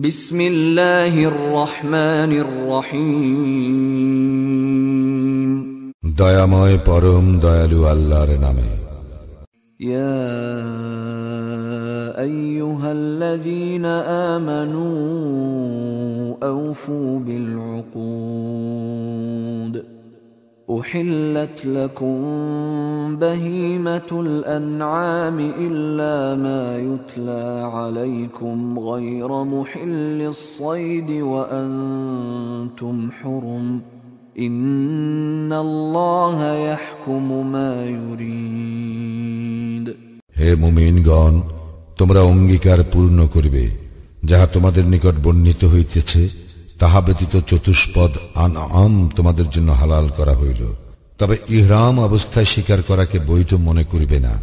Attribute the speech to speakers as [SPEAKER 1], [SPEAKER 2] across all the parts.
[SPEAKER 1] বিসমিল্লাহির রহমানির রহিম।
[SPEAKER 2] দয়াময় পরম দয়ালু আল্লাহর নামে।
[SPEAKER 1] ইয়া আইয়ুহাল্লাযীনা আমানু আওফু বিল উকুদ أحلت لكم بهيمة الأنعام إلا ما يتلى عليكم غير محل الصيد وأنتم حرم إن الله يحكم ما يريد।
[SPEAKER 2] হে মুমিনগণ, তোমরা অঙ্গীকার পূর্ণ করিবে যাহা তোমাদের নিকট বর্ণিত হইতেছে, তাহা ব্যতীত চতুষ্পদ আনআম তোমাদের জন্য হালাল করা হইল। তবে ইহরাম অবস্থায় শিকার করাকে বৈধ মনে করিবে না।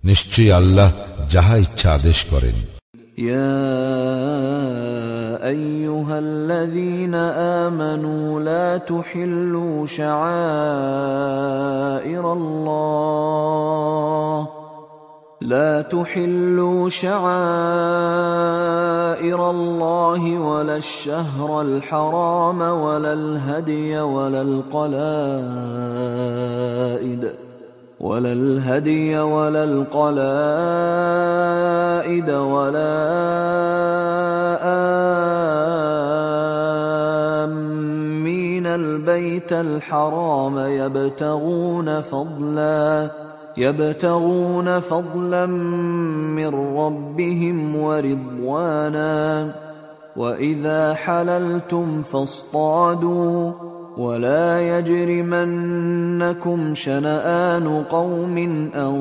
[SPEAKER 2] নিশ্চয়ই আল্লাহ যাহা ইচ্ছা আদেশ করেন।
[SPEAKER 1] ইয়া আইয়ুহাল্লাযীনা আমানু লা তুহিল্লু শাআইরাল্লাহ لا تحلوا شعائر الله ولا الشهر الحرام ولا الهدي ولا القلائد ولا آمين البيت الحرام يبتغون فضلا من ربهم ورضوانا وإذا حللتم فاصطادوا ولا يجرمنكم شنآن قوم أن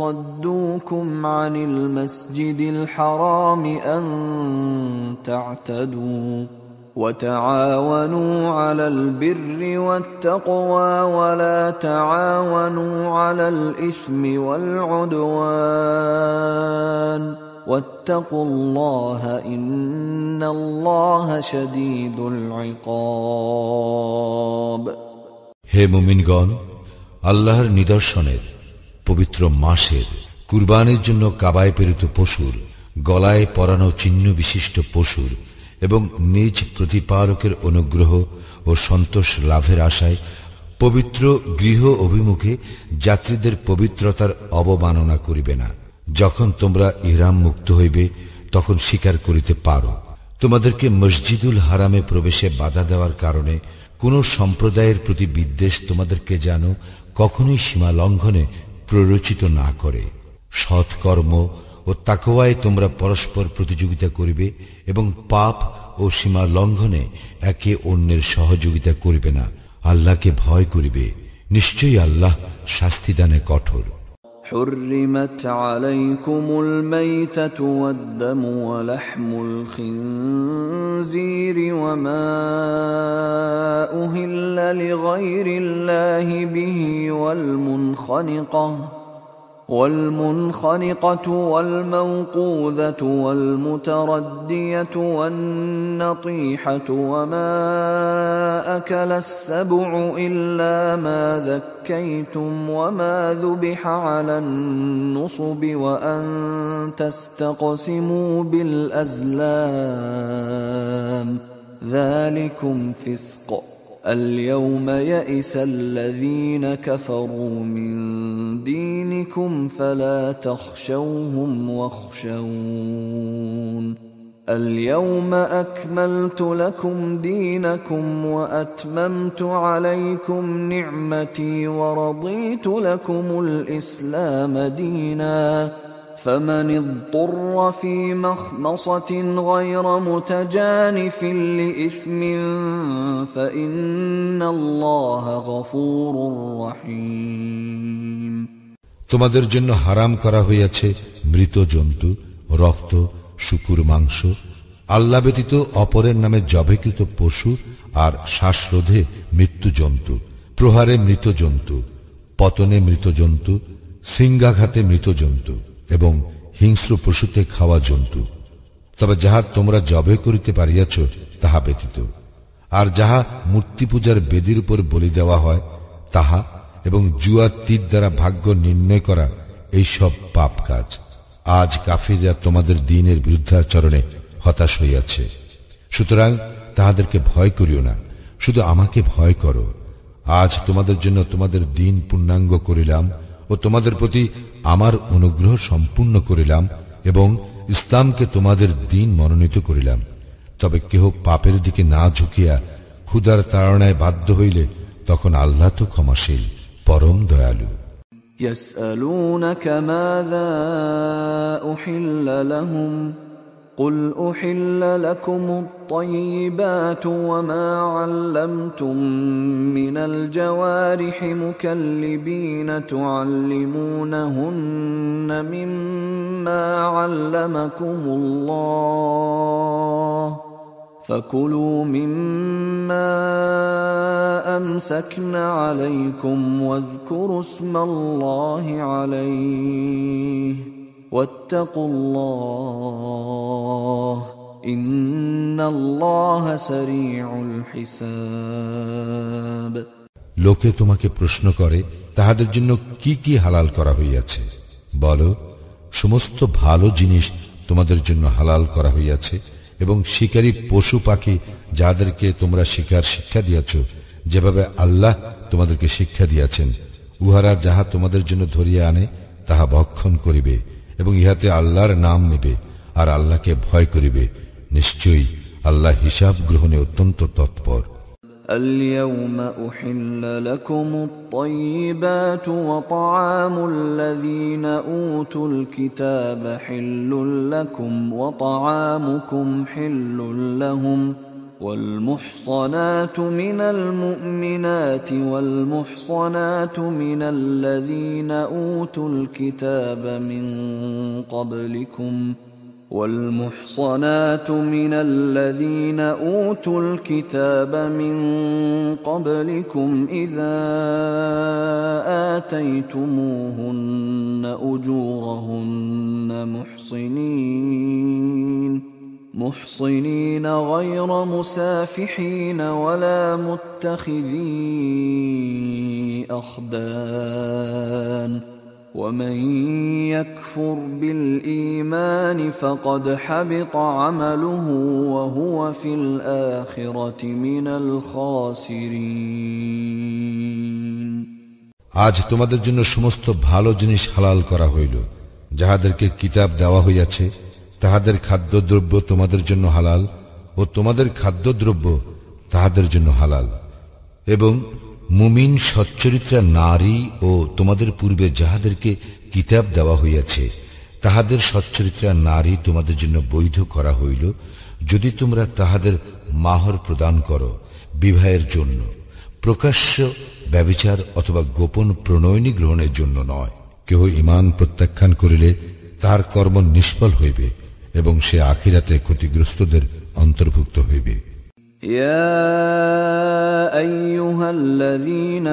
[SPEAKER 1] صدوكم عن المسجد الحرام أن تعتدوا وتعاونوا على البر والتقوى ولا تعاونوا على الإثم والعدوان واتقوا الله إن الله شديد العقاب।
[SPEAKER 2] হে মুমিনগণ, আল্লাহর নিদর্শনের পবিত্র মাসের কুরবানির জন্য কাবায় প্রেরিত পশুর, গলায় পরানো চিহ্ন বিশিষ্ট পশুর এবং নিজ প্রতিপালকের অনুগ্রহ ও সন্তোষ লাভের আশায় পবিত্র গৃহ অভিমুখে যাত্রীদের পবিত্রতার অবমাননা করিবে না। যখন তোমরা ইহরাম মুক্ত হইবে তখন শিকার করিতে পারো। তোমাদেরকে মসজিদুল হারামে প্রবেশে বাধা দেওয়ার কারণে কোন সম্প্রদায়ের প্রতি বিদ্বেষ তোমাদেরকে যেন কখনোই সীমা লঙ্ঘনে প্ররোচিত না করে। সৎকর্ম ও তাকওয়ায় তোমরা পরস্পর প্রতিযোগিতা করিবে এবং পাপ ও সীমা লঙ্ঘনে একে অন্যের সহযোগিতা করিবে না। আল্লাহকে ভয় করিবে, নিশ্চয়ই আল্লাহ শাস্তিদানে কঠোর।
[SPEAKER 1] حرمت عليكم الميتة والدم ولحم الخنزير وما أهل لغير الله به والمنخنقة والموقوذة والمتردية والنطيحة وما أكل السبع إلا ما ذكيتم وما ذبح على النصب وأن تستقسموا بالأزلام ذلكم فسق اليوم يئس الذين كفروا من دينكم فلا تخشوهم واخشون اليوم أكملت لكم دينكم وأتممت عليكم نعمتي ورضيت لكم الإسلام دينا فمن اضطر في مخمصة غير متجانف لإثم فإن الله غفور رحيم।
[SPEAKER 2] তোমাদের জন্য হারাম করা হইয়াছে মৃত জন্তু, রক্ত, শুকুর মাংস, আল্লাহ ব্যতীত অপরের নামে জবেকৃত পশু আর শ্বাসরোধে মৃত্যু জন্তু, প্রহারে মৃত জন্তু, পতনে মৃত জন্তু, সিংহাঘাতে মৃত জন্তু এবং হিংস্র পশুতে খাওয়া জন্তু। তবে যাহা তোমরা জবে করিতে পারিয়াছ তাহা ব্যতীত, আর যাহা মূর্তি পূজার বেদির উপর বলি দেওয়া হয় তাহা এবং জুয়া তীর দ্বারা ভাগ্য নির্ণয় করা এইসব পাপ কাজ। আজ কাফিররা তোমাদের দ্বীনের বিরুদ্ধাচরণে হতাশ হইয়াছে। সুতরাং তাহাদেরকে ভয় করিও না, শুধু আমাকে ভয় করো। আজ তোমাদের জন্য তোমাদের দিন পূর্ণাঙ্গ করিলাম ও তোমাদের প্রতি আমার অনুগ্রহ সম্পূর্ণ করিলাম এবং ইসলামকে তোমাদের দিন মনোনীত করিলাম। তবে কেহ পাপের দিকে না ঝুঁকিয়া ক্ষুধার তাড়নায় বাধ্য হইলে তখন আল্লাহ তো ক্ষমাশীল, পরম দয়ালু।
[SPEAKER 1] يسألونك ماذا أحل لهم قل أحل لكم الطيبات وما علمتم من الجوارح مكلبين تعلمونهن مما علمكم الله فكلوا مما أمسكن عليكم واذكروا اسم الله عليه واتقوا الله إن الله سريع الحساب।
[SPEAKER 2] লোকে তোমাকে প্রশ্ন করে তাহাদের জন্য কি কি হালাল করা হইয়াছে। বলো, সমস্ত ভালো জিনিস তোমাদের জন্য হালাল করা হইয়াছে এবং শিকারী পশু পাখি যাদেরকে তোমরা শিকার শিক্ষা দিয়াছ, যেভাবে আল্লাহ তোমাদেরকে শিক্ষা দিয়াছেন, উহারা যাহা তোমাদের জন্য ধরিয়া আনে তাহা ভক্ষণ করিবে এবং ইহাতে আল্লাহর নাম নেবে আর আল্লাহকে ভয় করিবে। নিশ্চয়ই আল্লাহ হিসাব গ্রহণে অত্যন্ত তৎপর।
[SPEAKER 1] اليوم أحل لكم الطيبات وطعام الذين أوتوا الكتاب حل لكم وطعامكم حل لهم والمحصنات من المؤمنات والمحصنات من الذين أوتوا الكتاب من قبلكم والمحصنات من الذين أوتوا الكتاب من قبلكم إذا آتيتموهن أجورهن محصنين غير مسافحين ولا متخذي أخدان ومن يكفر بالإيمان فقد حبط عمله وهو في الآخرة من الخاسرين।
[SPEAKER 2] আজ তোমাদের জন্য সমস্ত ভালো জিনিস হালাল করা হইল। যাহাদেরকে কিতাব দেওয়া হইয়াছে তাহাদের খাদ্যদ্রব্য তোমাদের জন্য হালাল ও তোমাদের খাদ্যদ্রব্য তাহাদের জন্য হালাল। এবং মুমিন সচ্চরিত্রা নারী ও তোমাদের পূর্বে যাহাদেরকে কিতাব দেওয়া হইয়াছে তাহাদের সচ্চরিত্রা নারী তোমাদের জন্য বৈধ করা হইল, যদি তোমরা তাহাদের মাহর প্রদান করো বিবাহের জন্য, প্রকাশ্য ব্যভিচার অথবা গোপন প্রণয়নী গ্রহণের জন্য নয়। কেহ ঈমান প্রত্যাখ্যান করিলে তাহার কর্ম নিষ্ফল হইবে এবং সে আখিরাতে ক্ষতিগ্রস্তদের অন্তর্ভুক্ত হইবে।
[SPEAKER 1] يا أيها الذين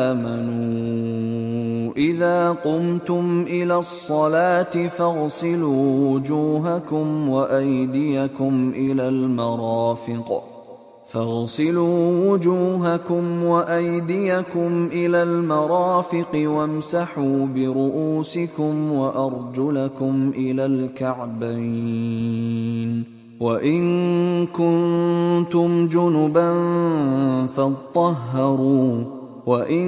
[SPEAKER 1] آمنوا إذا قمتم إلى الصلاة فاغسلوا وجوهكم وأيديكم إلى المرافق وامسحوا برؤوسكم وأرجلكم إلى الكعبين وإن كنتم جنبا فاطهروا وإن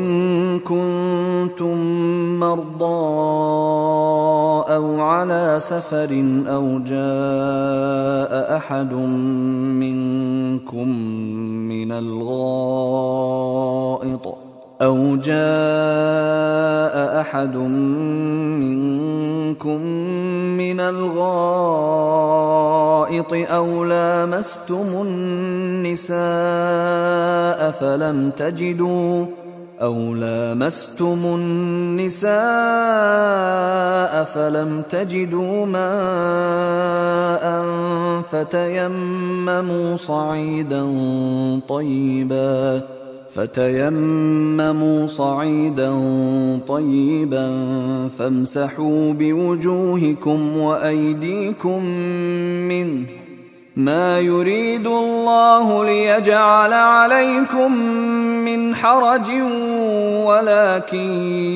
[SPEAKER 1] كنتم مرضى أو على سفر أو جاء أحد منكم من الغائط أو لامستم النساء فلم تجدوا ماء فتيمموا صعيدا طيبا فامسحوا بوجوهكم وأيديكم منه ما يريد الله ليجعل عليكم من حرج ولكن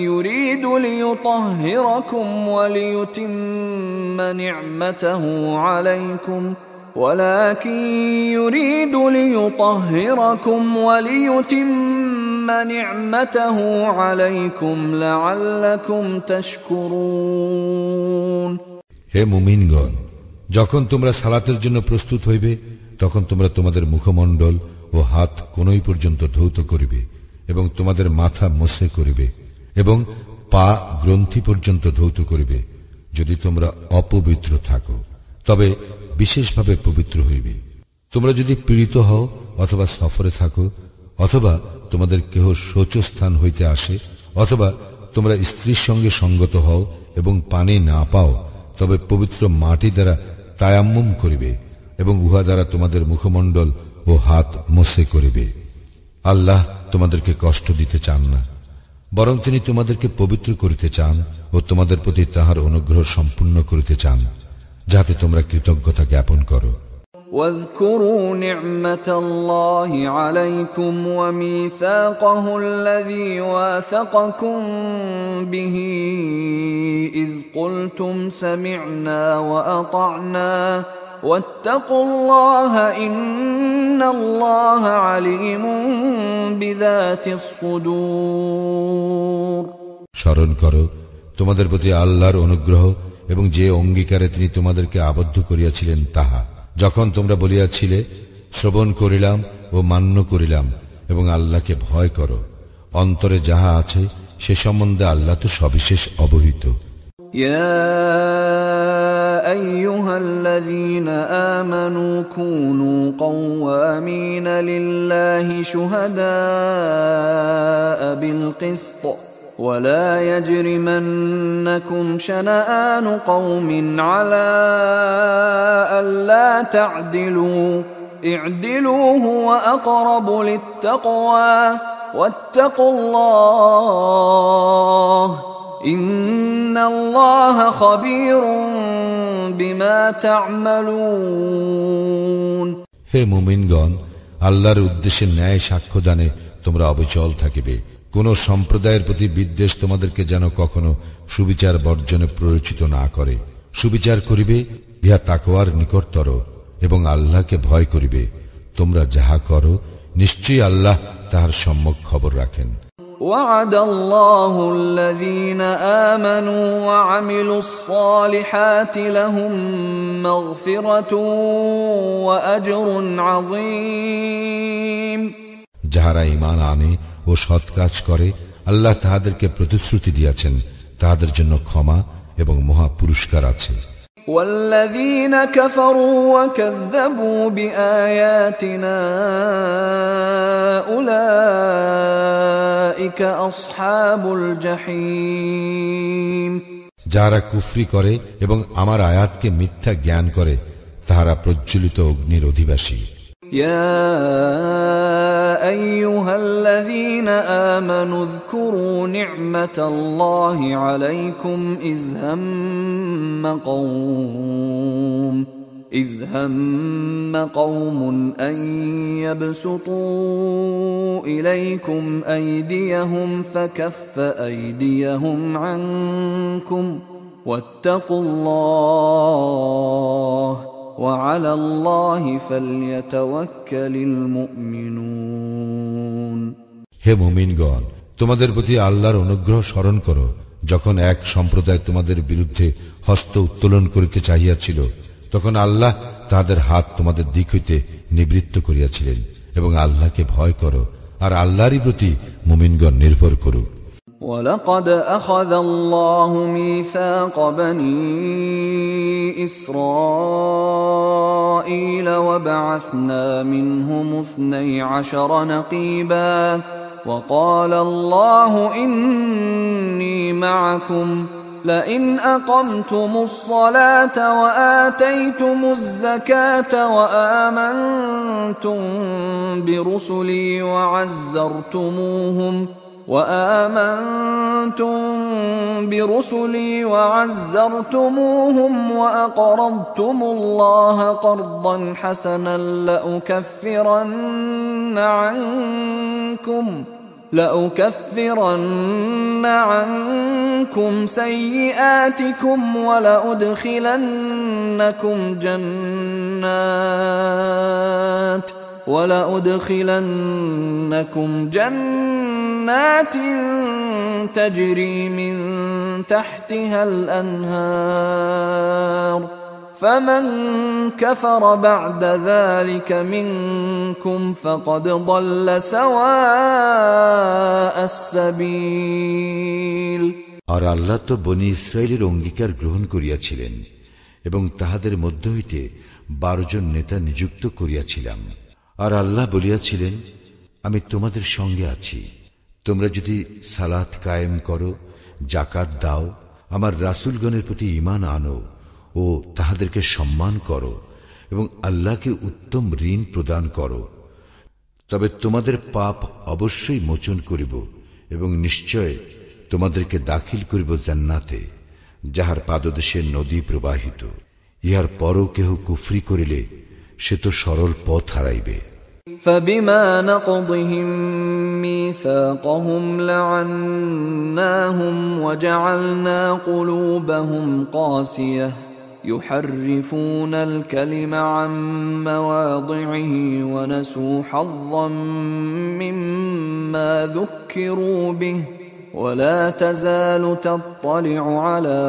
[SPEAKER 1] يريد ليطهركم وليتم نعمته عليكم ولكن يريد ليطهركم وليتم نعمته عليكم لعلكم تشكرون
[SPEAKER 2] হে মুমিনগণ, যখন তোমরা সালাতের জন্য প্রস্তুত হইবে তখন তোমরা তোমাদের মুখমণ্ডল ও হাত কোনই পর্যন্ত ধৌত করিবে এবং তোমাদের মাথা মোছে করিবে এবং পা গ্রন্থি পর্যন্ত ধৌত করিবে। যদি তোমরা অপবিত্র থাকো তবে বিশেষভাবে পবিত্র হইবে। তোমরা যদি পীড়িত হও অথবা সফরে থাকো অথবা তোমাদের কেহ শৌচস্থান হইতে আসে অথবা তোমরা স্ত্রীর সঙ্গে সঙ্গত হও এবং পানি না পাও, তবে পবিত্র মাটি দ্বারা তায়াম্মুম করিবে এবং উহা দ্বারা তোমাদের মুখমণ্ডল ও হাত মোছে করিবে। আল্লাহ তোমাদেরকে কষ্ট দিতে চান না, বরং তিনি তোমাদেরকে পবিত্র করিতে চান ও তোমাদের প্রতি তাহার অনুগ্রহ সম্পূর্ণ করিতে চান, যাতে তোমরা কৃতজ্ঞতা জ্ঞাপন করো।
[SPEAKER 1] واذكروا نعمة الله عليكم وميثاقه الذي واثقكم به إذ قلتم سمعنا وأطعنا واتقوا الله إن الله عليم بذات الصدور
[SPEAKER 2] স্মরণ করো তোমাদের প্রতি আল্লাহর অনুগ্রহ এবং যে অঙ্গীকারে তিনি তোমাদেরকে আবদ্ধ করিয়াছিলেন তাহা, যখন তোমরা বলিয়াছিলে শ্রবণ করিলাম ও মান্য করিলাম এবং আল্লাহকে ভয় করো। অন্তরে যাহা আছে সে সম্বন্ধে আল্লাহ তো সবিশেষ অবহিত।
[SPEAKER 1] ইয়া আইয়ুহাল্লাযীনা আমানু কুনু কওয়ামিনা লিল্লাহি শুহাদাআ বিল কিসত ولا يجرمنكم شنآن قوم على ألا تعدلوا اعدلوا هو أقرب للتقوى واتقوا الله إن الله خبير بما تعملون
[SPEAKER 2] হে মুমিনগণ, আল্লাহর উদ্দেশ্যে ন্যায় সাক্ষ্যদানে তোমরা অবিচল থাকিবে। কোন সম্প্রদায়ের প্রতি বিদ্বেষ তোমাদেরকে যেন কখনো সুবিচার বর্জনে প্ররোচিত না করে। সুবিচার করিবে, ইহা তাকওয়ার নিকটতর, এবং আল্লাহকে ভয় করিবে। তোমরা যাহা করো নিশ্চয়ই আল্লাহ তাহার সম্যক খবর রাখেন।
[SPEAKER 1] وعد الله الذين آمنوا وعملوا الصالحات لهم مغفرة وأجر عظيم
[SPEAKER 2] যাহারা ঈমান আনে ও সৎ কাজ করে আল্লাহ তাহাদেরকে প্রতিশ্রুতি দিয়াছেন, তাহাদের জন্য ক্ষমা এবং মহা পুরস্কার আছে।
[SPEAKER 1] والذين كفروا وكذبوا بآياتنا أولئك أصحاب الجحيم
[SPEAKER 2] যারা কুফরি করে এবং আমার আয়াতকে মিথ্যা জ্ঞান করে তাহারা প্রজ্বলিত অগ্নির অধিবাসী।
[SPEAKER 1] يا أيها الذين آمنوا اذكروا نعمة الله عليكم إذ هم قوم أن يبسطوا إليكم أيديهم فكف أيديهم عنكم واتقوا الله وعلى الله فليتوكل المؤمنون
[SPEAKER 2] হে মুমিনগণ, তোমাদের প্রতি আল্লাহর অনুগ্রহ স্মরণ করো, যখন এক সম্প্রদায় তোমাদের বিরুদ্ধে হস্ত উত্তোলন করিতে চাহিয়াছিল, তখন আল্লাহ তাহাদের হাত তোমাদের দিক হইতে নিবৃত্ত করিয়াছিলেন, এবং আল্লাহকে ভয় করো, আর আল্লাহরই প্রতি মুমিনগণ নির্ভর করুক।
[SPEAKER 1] ولقد أخذ الله ميثاق بني إسرائيل وبعثنا منهم 12 نقيبا وقال الله إني معكم لئن أقمتم الصلاة وآتيتم الزكاة وآمنتم برسلي وعزرتموهم وأقرضتم الله قرضا حسنا لأكفرن عنكم سيئاتكم ولأدخلنكم جنات ولأدخلنكم جنات تجري من تحتها الأنهار فمن كفر بعد ذلك منكم فقد ضل سواء السبيل।
[SPEAKER 2] আর আল্লাহ তো বনি ইসরায়েলের অঙ্গীকার গ্রহণ করিয়াছিলেন এবং তাহাদের মধ্য হইতে 12 জন নেতা নিযুক্ত করিয়াছিলাম। আর আল্লাহ বলিয়াছিলেন, আমি তোমাদের সঙ্গে আছি, তোমরা যদি সালাত কায়েম করো, যাকাত দাও, আমার রাসূলগণের প্রতি ঈমান আনো ও তাহাদেরকে সম্মান করো এবং আল্লাহকে উত্তম ঋণ প্রদান করো, তবে তোমাদের পাপ অবশ্যই মোচন করিব এবং নিশ্চয় তোমাদেরকে দাখিল করিব জান্নাতে, যাহার পাদদেশে নদী প্রবাহিত। ইহার পরও কেহ কুফরি করিলে সে তো সরল পথ হারাইবে।
[SPEAKER 1] فبما نقضهم ميثاقهم لعناهم وجعلنا قلوبهم قاسية يحرفون الكلم عن مواضعه ونسوا حظا مما ذكروا به ولا تزال تطلع على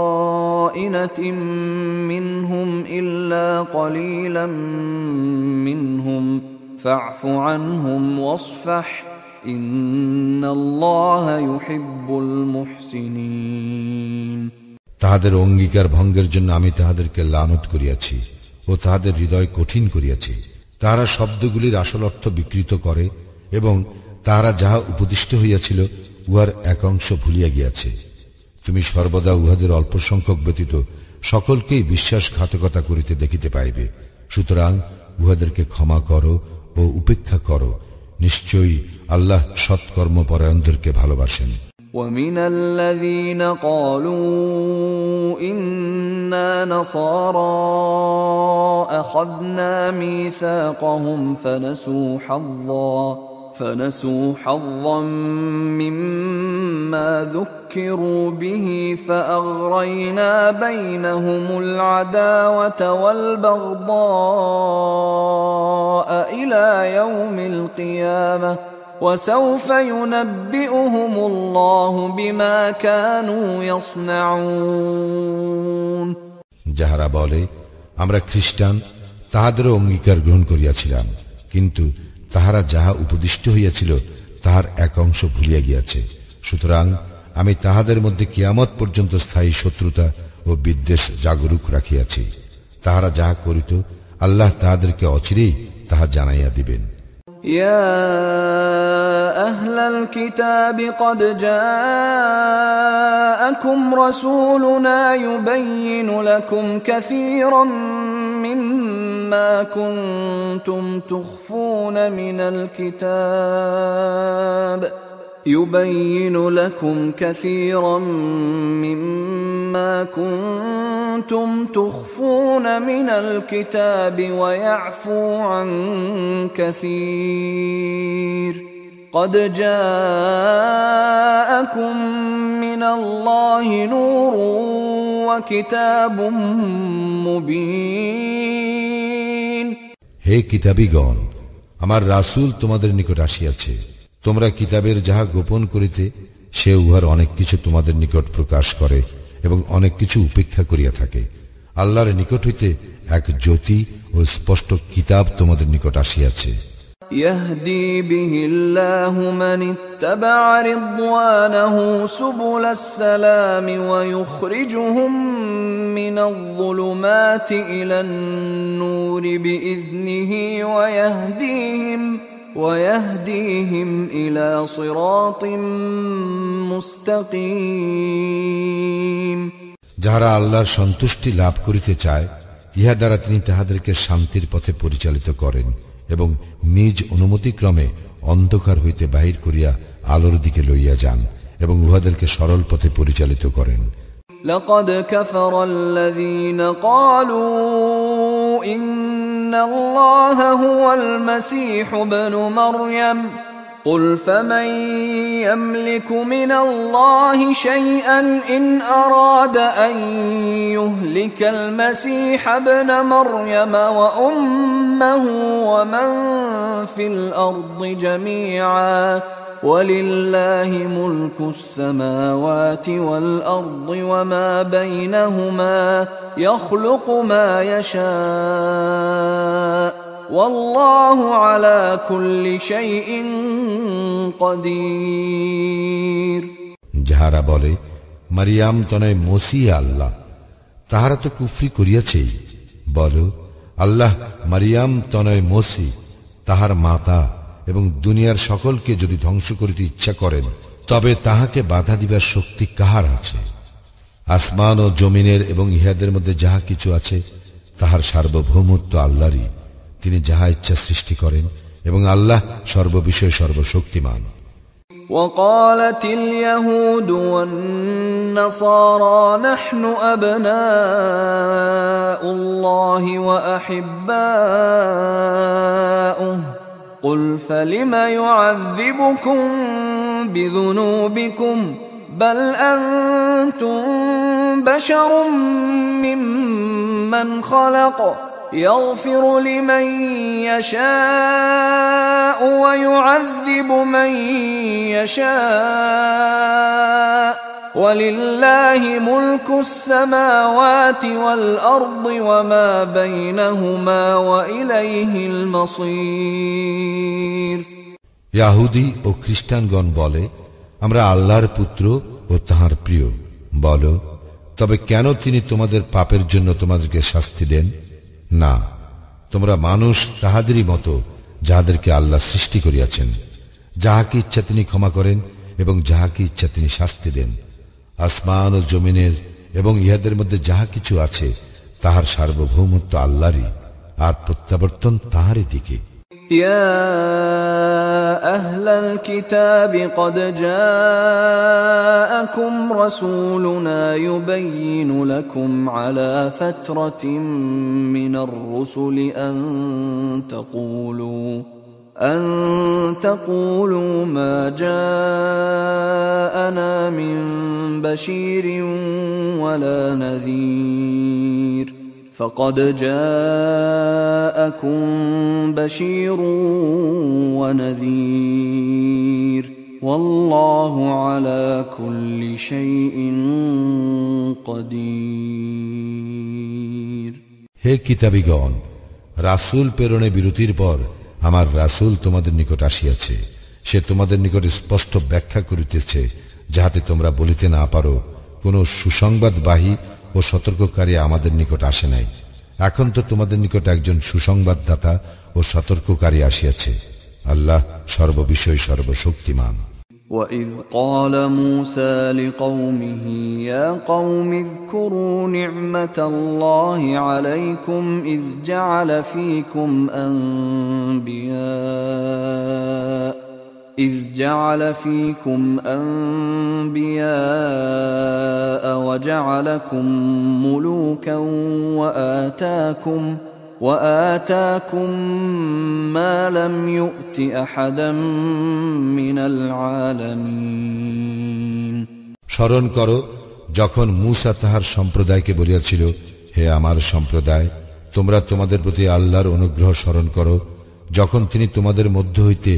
[SPEAKER 1] خائنة منهم إلا قليلا منهم فاعف عنهم واصفح إن الله يحب المحسنين।
[SPEAKER 2] তাহাদের অঙ্গীকার ভঙ্গের জন্য আমি তাহাদেরকে লানত করিয়াছি ও তাহাদের হৃদয় কঠিন করিয়াছি। তাহারা শব্দগুলির আসল অর্থ বিকৃত করে এবং তাহারা যাহা উপদিষ্ট হইয়াছিল উহার এক অংশ ভুলিয়া গিয়াছে। তুমি সর্বদা উহাদের অল্প সংখ্যক ব্যতীত সকলকেই বিশ্বাসঘাতকতা করিতে দেখিতে পাইবে। সুতরাং উহাদেরকে ক্ষমা করো ও উপেক্ষা করো, নিশ্চয়ই আল্লাহ সৎকর্মপরায়ণদেরকে ভালোবাসেন।
[SPEAKER 1] ومن الذين قالوا إنا نصارى أخذنا ميثاقهم فنسوا حظا مما ذكروا به فأغرينا بينهم العداوة والبغضاء إلى يوم القيامة وسوف ينبئهم الله بما كانوا يصنعون।
[SPEAKER 2] যাহারা বলে আমরা খ্রিস্টান, তাহাদেরও অঙ্গীকার গ্রহণ করিয়াছিলাম, কিন্তু তাহারা যাহা উপদিষ্ট হইয়াছিল তাহার এক অংশ ভুলিয়া গিয়াছে। সুতরাং আমি তাহাদের মধ্যে কিয়ামত পর্যন্ত স্থায়ী শত্রুতা ও বিদ্বেষ জাগরুক রাখিয়াছি। তাহারা যাহা করিত আল্লাহ তাহাদেরকে অচিরেই তাহা জানাইয়া দিবেন।
[SPEAKER 1] يا أهل الكتاب قد جاءكم رسولنا يبين لكم كثيرا مما كنتم تخفون من الكتاب ويعفو عن كثير قد جاءكم من الله نور وكتاب مبين।
[SPEAKER 2] হে কিতাবীগণ, আমার রাসূল তোমাদের নিকট আসিয়াছে। তোমরা কিতাবের যাহা গোপন করিতে সে উহার অনেক কিছু তোমাদের নিকট প্রকাশ করে এবং অনেক কিছু উপেক্ষা করিয়া থাকে। আল্লাহর নিকট হইতে এক জ্যোতি ও স্পষ্ট কিতাব তোমাদের নিকট আসিয়াছে।
[SPEAKER 1] يهدي به الله من اتبع رضوانه سبل السلام ويخرجهم من الظلمات إلى النور بإذنه ويهديهم إلى صراط مستقيم।
[SPEAKER 2] যাহারা আল্লাহর সন্তুষ্টি লাভ করিতে চায়, ইহা দ্বারা তিনি তাহাদেরকে শান্তির পথে পরিচালিত করেন এবং নিজ অনুমতিক্রমে অন্ধকার হইতে বাহির করিয়া আলোর দিকে লইয়া যান এবং উহাদেরকে সরল পথে পরিচালিত করেন।
[SPEAKER 1] لقد كفر الذين قالوا إن الله هو المسيح ابن مريم قل فمن يملك من الله شيئا إن أراد أن يهلك المسيح ابن مريم وأمه ومن في الأرض جميعا ولله ملك السماوات والأرض وما بينهما يخلق ما يشاء والله على كل شيء قدير।
[SPEAKER 2] যাহারা বলে মারিয়াম তনয় মসিহ আল্লাহ, তাহারা তো কুফরি করিয়াছেই। বলো, আল্লাহ মারিয়াম তনয় মসিহ তাহার মাতা এবং দুনিয়ার সকলকে যদি ধ্বংস করিতে ইচ্ছা করেন তবে তাহাকে বাধা দিবার শক্তি কাহার আছে? আসমান ও জমিনের এবং ইহাদের মধ্যে যাহা কিছু আছে তাহার সার্বভৌমত্ব আল্লাহরই। তিনি যাহা ইচ্ছা সৃষ্টি করেন এবং আল্লাহ সর্ববিষয়ে সর্বশক্তিমান।
[SPEAKER 1] وقالت اليهود والنصارى نحن أبناء الله وأحباؤه قل فلم يعذبكم بذنوبكم بل أنتم بشر ممن خلق يغفر لمن يشاء ويعذب من يشاء ولله ملك السماوات والأرض وما بينهما وإليه المصير।
[SPEAKER 2] ইয়াহুদী ও খ্রিস্টানগণ বলে আমরা আল্লাহর পুত্র ও তাহার প্রিয়। বলো, তবে কেন তিনি তোমাদের পাপের জন্য তোমাদেরকে শাস্তি দেন? না, তোমরা মানুষ তাহাদেরই মতো যাহাদেরকে আল্লাহ সৃষ্টি করিয়াছেন। যাহাকে ইচ্ছা তিনি ক্ষমা করেন এবং যাহাকে ইচ্ছা তিনি শাস্তি দেন। আসমান ও জমিনের এবং ইহাদের মধ্যে যাহা কিছু আছে তাহার সার্বভৌমত্ব আল্লাহরই, আর প্রত্যাবর্তন তাহারই দিকে।
[SPEAKER 1] يا أهل الكتاب قد جاءكم رسولنا يبين لكم على فترة من الرسل أن تقولوا ما جاءنا من بشير ولا نذير فقد جاءكم بشير ونذير والله على كل شيء قدير।
[SPEAKER 2] হে কিতাবীগণ, রাসূল প্রেরণে বিরতির পর আমার রাসূল তোমাদের নিকট আসিয়াছে। সে তোমাদের নিকট স্পষ্ট ব্যাখ্যা করিতেছে, যাহাতে তোমরা বলিতে না পারো কোন সুসংবাদবাহী ও সতর্ককারী আমাদের নিকট আসে নাই। এখন তো তোমাদের নিকট একজন সুসংবাদদাতা ও সতর্ককারী আসিয়াছে। আল্লাহ সর্ববিষয় সর্বশক্তিমান।
[SPEAKER 1] وَإِذْ قَالَ مُوسَى لِقَوْمِهِ يَا قَوْمِ اذْكُرُوا نِعْمَةَ اللَّهِ عَلَيْكُمْ إِذْ جَعَلَ فِيكُمْ أَنْبِيَاءَ وَجَعَلَكُمْ مُلُوكًا وآتاكم ما لم يؤت أحدا من العالمين।
[SPEAKER 2] স্মরণ করো যখন মূসা তাহার সম্প্রদায়কে বলিয়াছিল, হে আমার সম্প্রদায়, তোমরা তোমাদের প্রতি আল্লাহর অনুগ্রহ স্মরণ করো, যখন তিনি তোমাদের মধ্য হইতে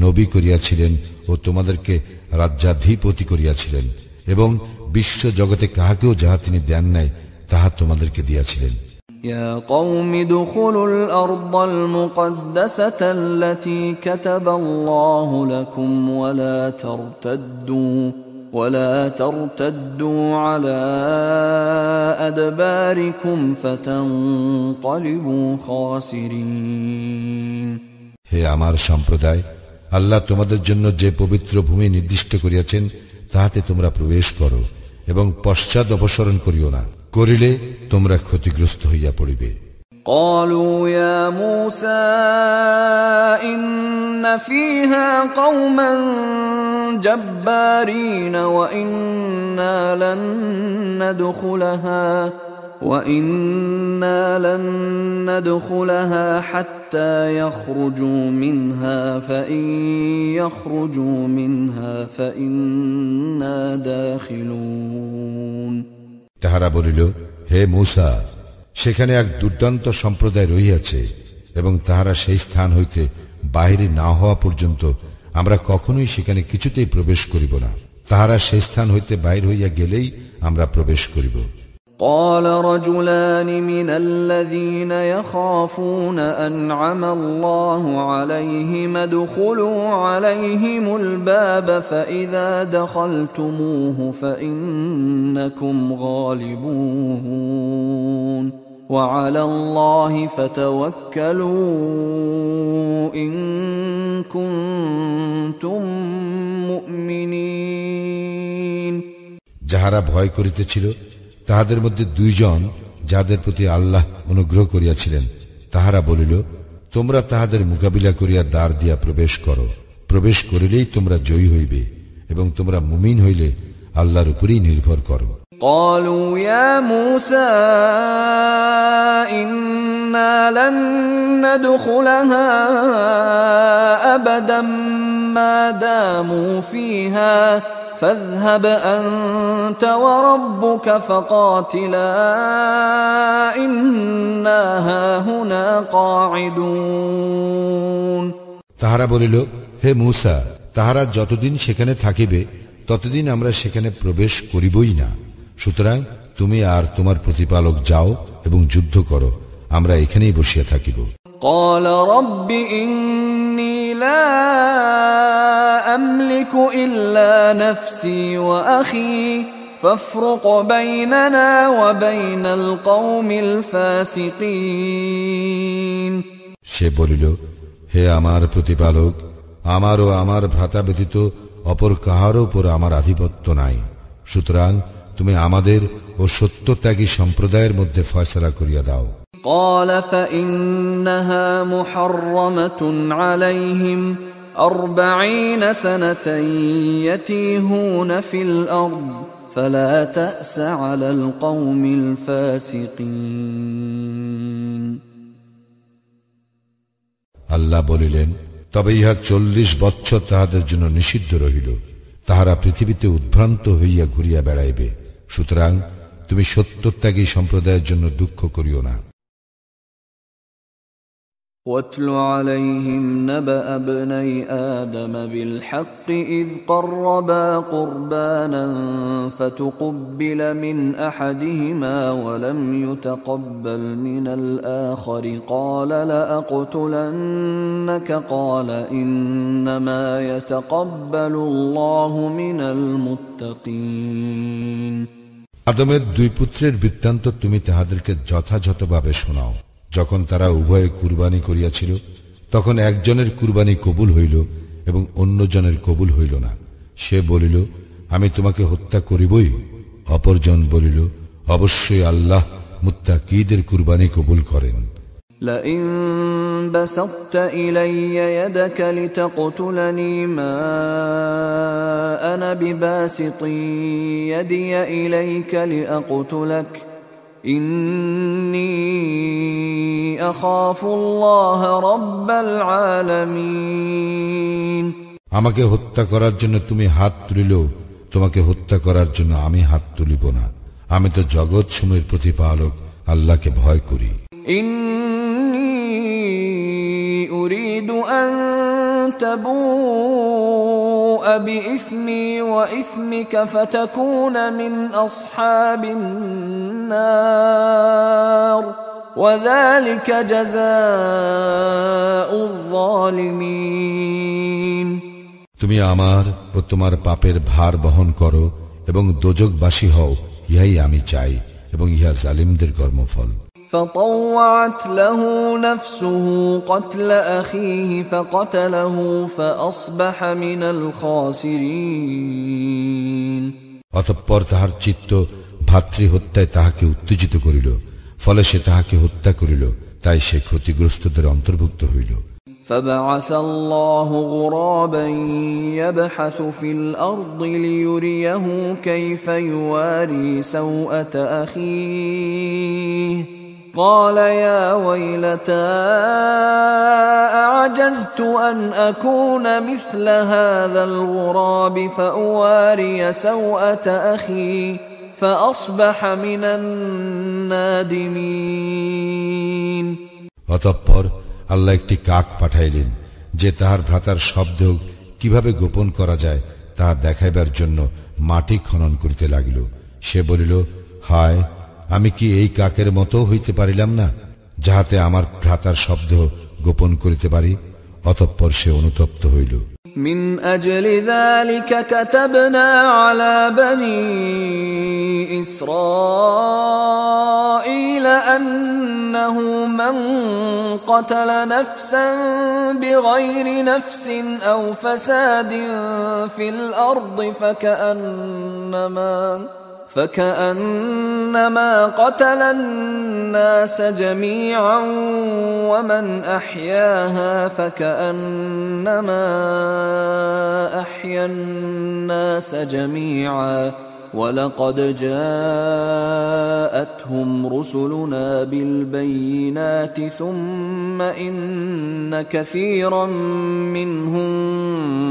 [SPEAKER 2] নবী করিয়াছিলেন ও তোমাদেরকে রাজ্যাধিপতি করিয়াছিলেন এবং বিশ্ব জগতে কাহাকেও যাহা তিনি দেন নাই তাহা তোমাদেরকে দিয়াছিলেন।
[SPEAKER 1] يا قوم ادخلوا الأرض المقدسة التي كتب الله لكم ولا ترتدوا على أدباركم فتنقلبوا خاسرين।
[SPEAKER 2] হে আমার সম্প্রদায়, আল্লাহ তোমাদের জন্য যে পবিত্র ভূমি নির্দিষ্ট করিয়াছেন তাহাতে তোমরা প্রবেশ করো এবং পশ্চাৎ অপসরণ করিও না, করিলে তোমরা ক্ষতিগ্রস্ত হইয়া পড়িবে।
[SPEAKER 1] قالوا يا موسى إن فيها قوما جبارين وإنا لن ندخلها وإنا لن ندخلها حتى يخرجوا منها فإن يخرجوا منها فإنا داخلون
[SPEAKER 2] তাহারা বলিল, হে মূসা, সেখানে এক দুর্দান্ত সম্প্রদায় রহিয়াছে এবং তাহারা সেই স্থান হইতে বাহিরে না হওয়া পর্যন্ত আমরা কখনোই সেখানে কিছুতেই প্রবেশ করিব না। তাহারা সেই স্থান হইতে বাহির হইয়া গেলেই আমরা প্রবেশ করিব।
[SPEAKER 1] قال رجلان من الذين يخافون أنعم الله عليهم ادخلوا عليهم الباب فإذا دخلتموه فإنكم غالبون وعلى الله فتوكلوا إن كنتم مؤمنين
[SPEAKER 2] যাহারা ভয় করিতেছিল তাহাদের মধ্যে দুইজন যাদের প্রতি আল্লাহ অনুগ্রহ করিয়াছিলেন, তাহারা বলিল, তোমরা তাহাদের মোকাবিলা করিয়া দ্বার দিয়া প্রবেশ করো, প্রবেশ করিলেই তোমরা জয়ী হইবে এবং তোমরা মুমিন হইলে আল্লাহর উপরেই নির্ভর করো।
[SPEAKER 1] قالوا يا موسى إنا لن ندخلها أبدا ما داموا فيها فاذهب أنت وربك فقاتلا إنا هاهنا قاعدون
[SPEAKER 2] তাহারা বলিল, হে মূসা, তাহারা যতদিন সেখানে থাকিবে ততদিন আমরা সেখানে প্রবেশ করিবই না। সুতরাং তুমি আর তোমার প্রতিপালক যাও এবং যুদ্ধ করো, আমরা এখানেই বসিয়া থাকিব।
[SPEAKER 1] قال رب إني لا أملك إلا نفسي وأخي فافرق بيننا وبين القوم الفاسقين
[SPEAKER 2] সে বলিল, হে আমার প্রতিপালক, আমার ও আমার ভ্রাতা ব্যতীত অপর কাহারও উপর আমার আধিপত্য নাই। সুতরাং তুমি আমাদের ও সত্যত্যাগী সম্প্রদায়ের মধ্যে ফয়সালা করিয়া দাও।
[SPEAKER 1] قال فإنها محرمة عليهم 40 سنة يتيهون في الأرض فلا تأس على القوم الفاسقين
[SPEAKER 2] আল্লাহ বলিলেন, তবে ইহা 40 বৎসর তাহাদের জন্য নিষিদ্ধ রহিল, তাহারা পৃথিবীতে উদ্ভ্রান্ত হইয়া ঘুরিয়া বেড়াইবে। সুতরাং তুমি সত্যত্যাগী সম্প্রদায়ের জন্য দুঃখ করিও না।
[SPEAKER 1] واتل عليهم نبأ ابني آدم بالحق إذ قربا قربانا فتقبل من أحدهما ولم يتقبل من الآخر قال لأقتلنك قال إنما يتقبل الله من المتقين
[SPEAKER 2] আদমের দুই পুত্রের বৃত্তান্ত তুমি তাহাদেরকে যথাযথভাবে শোনাও। যখন তারা উভয়ে কুরবানি করিয়াছিল তখন একজনের কুরবানি কবুল হইল এবং অন্যজনের কবুল হইল না। সে বলিল, আমি তোমাকে হত্যা করিবই। অপরজন বলিল, অবশ্যই আল্লাহ মুত্তাকীদের কুরবানি কবুল করেন।
[SPEAKER 1] لئن بسطت إلي يدك لتقتلني ما أنا بباسط يدي إليك لأقتلك إني أخاف الله رب العالمين
[SPEAKER 2] আমাকে হত্যা করার জন্য তুমি হাত তুলিলেও তোমাকে হত্যা করার জন্য আমি হাত তুলিব না। আমি তো জগৎ সমূহের প্রতিপালক আল্লাহকে ভয় করি।
[SPEAKER 1] إني أريد أن تبوء بإثمي وإثمك فتكون من أصحاب النار وذلك جزاء الظالمين
[SPEAKER 2] তুমি আমার ও তোমার পাপের ভার বহন করো এবং দোজখবাসী হও, ইহাই আমি চাই এবং ইহা জালিমদের কর্মফল।
[SPEAKER 1] فطوعت له نفسه قتل أخيه فقتله فأصبح من الخاسرين
[SPEAKER 2] অতঃপর তাহার চিত্ত ভাতৃহত্যায় তাহাকে উত্তেজিত করিল, ফলে সে তাহাকে হত্যা করিল, তাই সে ক্ষতিগ্রস্তদের অন্তর্ভুক্ত হইল।
[SPEAKER 1] فبعث الله غرابا يبحث في الأرض ليريه كيف يواري سوءة أخيه قال يا ويلتى أعجزت أن أكون مثل هذا الغراب فأواري سوءة أخي فأصبح من النادمين.
[SPEAKER 2] অতঃপর আল্লাহ একটি কাক পাঠাইলেন যে তাহার ভ্রাতার শব্দ কিভাবে গোপন করা যায় তা দেখাইবার জন্য মাটি খনন করিতে লাগিল। সে বলিল, হায়, আমি কি এই কাকের মতো হইতে পারিলাম না, যাহাতে আমার ভ্রাতার শব্দ গোপন করিতে পারি? অতঃপর সে অনুতপ্ত হইল।
[SPEAKER 1] من أجل ذلك كتبنا على بني إسرائيل أنه من قتل نفسا بغير نفس أو فساد في الأرض فكأنما قتل الناس جميعا ومن أحياها فكأنما أحيا الناس جميعا ولقد جاءتهم رسلنا بالبينات ثم إن كثيرا منهم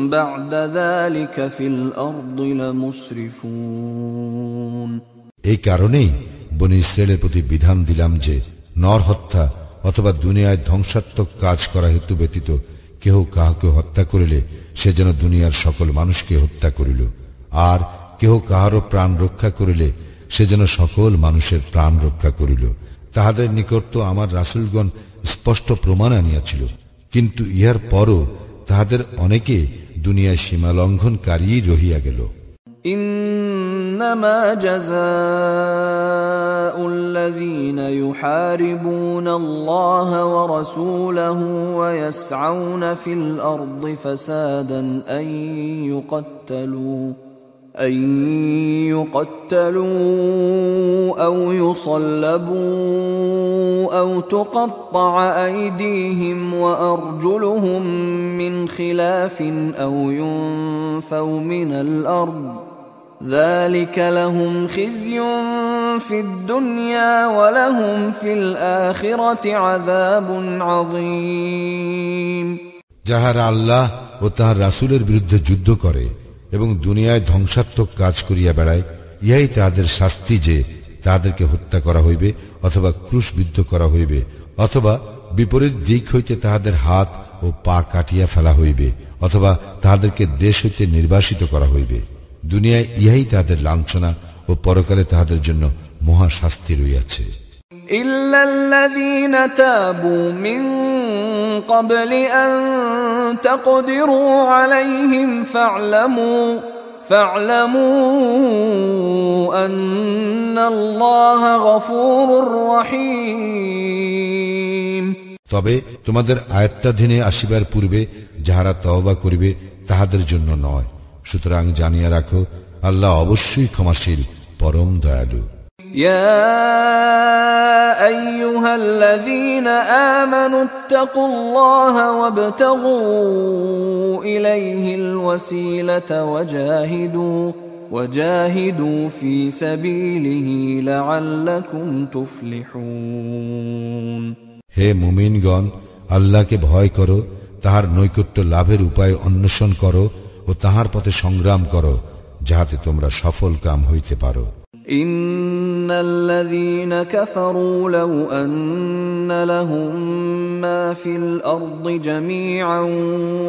[SPEAKER 1] بعد ذلك في الأرض لمسرفون.
[SPEAKER 2] এই কারণেই বনী ইসরায়েলের প্রতি বিধান দিলাম যে নর হত্যা অথবা দুনিয়ায় ধ্বংসাত্মক কাজ করা হেতু ব্যতীত কেহ কাহাকে হত্যা করিলে সে যেন দুনিয়ার সকল মানুষকে হত্যা করিল, আর কেহ কাহারও প্রাণ রক্ষা করিলে সে যেন সকল মানুষের প্রাণ রক্ষা করিল। তাহাদের নিকট তো আমার রাসূলগণ স্পষ্ট প্রমাণ আনিয়াছিল, কিন্তু ইহার পরও তাহাদের অনেকে দুনিয়ায় সীমা লঙ্ঘনকারী রহিয়া গেল।
[SPEAKER 1] إنما جزاء الذين يحاربون الله ورسوله ويسعون في الأرض فسادا أن يقتلوا أو يصلبوا أو تقطع أيديهم وأرجلهم من خلاف أو ينفوا من الأرض ذلك لهم خزي في الدنيا ولهم في الآخرة عذاب عظيم.
[SPEAKER 2] যাহারা আল্লাহ ও তাহার রাসূলের বিরুদ্ধে যুদ্ধ করে এবং দুনিয়ায় ধ্বংসাত্মক কাজ করিয়া বেড়ায়, ইহাই তাহাদের শাস্তি যে তাহাদেরকে হত্যা করা হইবে অথবা ক্রুশবিদ্ধ করা হইবে অথবা বিপরীত দিক হইতে তাহাদের হাত ও পা কাটিয়া ফেলা হইবে অথবা তাহাদেরকে দেশ হইতে নির্বাসিত করা হইবে। দুনিয়ায় ইহাই তাহাদের লাঞ্ছনা ও পরকালে তাহাদের জন্য মহা শাস্তি রইয়াছে।
[SPEAKER 1] إلا الذين تابوا من قبل أن تقدروا عليهم فاعلموا أن الله غفور رحيم.
[SPEAKER 2] তবে তোমাদের আয়াত্তাধীনে আসিবার পূর্বে যাহারা তওবা করিবে তাহাদের জন্য নয়, সুতরাং জানিয়া রাখো আল্লাহ অবশ্যই ক্ষমাশীল, পরম দয়ালু।
[SPEAKER 1] يا أيها الذين آمنوا اتقوا الله وابتغوا إليه الوسيلة وجاهدوا في سبيله لعلكم تفلحون.
[SPEAKER 2] হে মুমিনগণ, আল্লাহকে ভয় করো, তাহার নৈকট্য লাভের উপায় অন্বেষণ করো ও তাহার পথে সংগ্রাম করো, যাহাতে তোমরা সফল কাম হইতে পারো।
[SPEAKER 1] إن الذين كفروا لو أن لهم ما في الأرض جميعا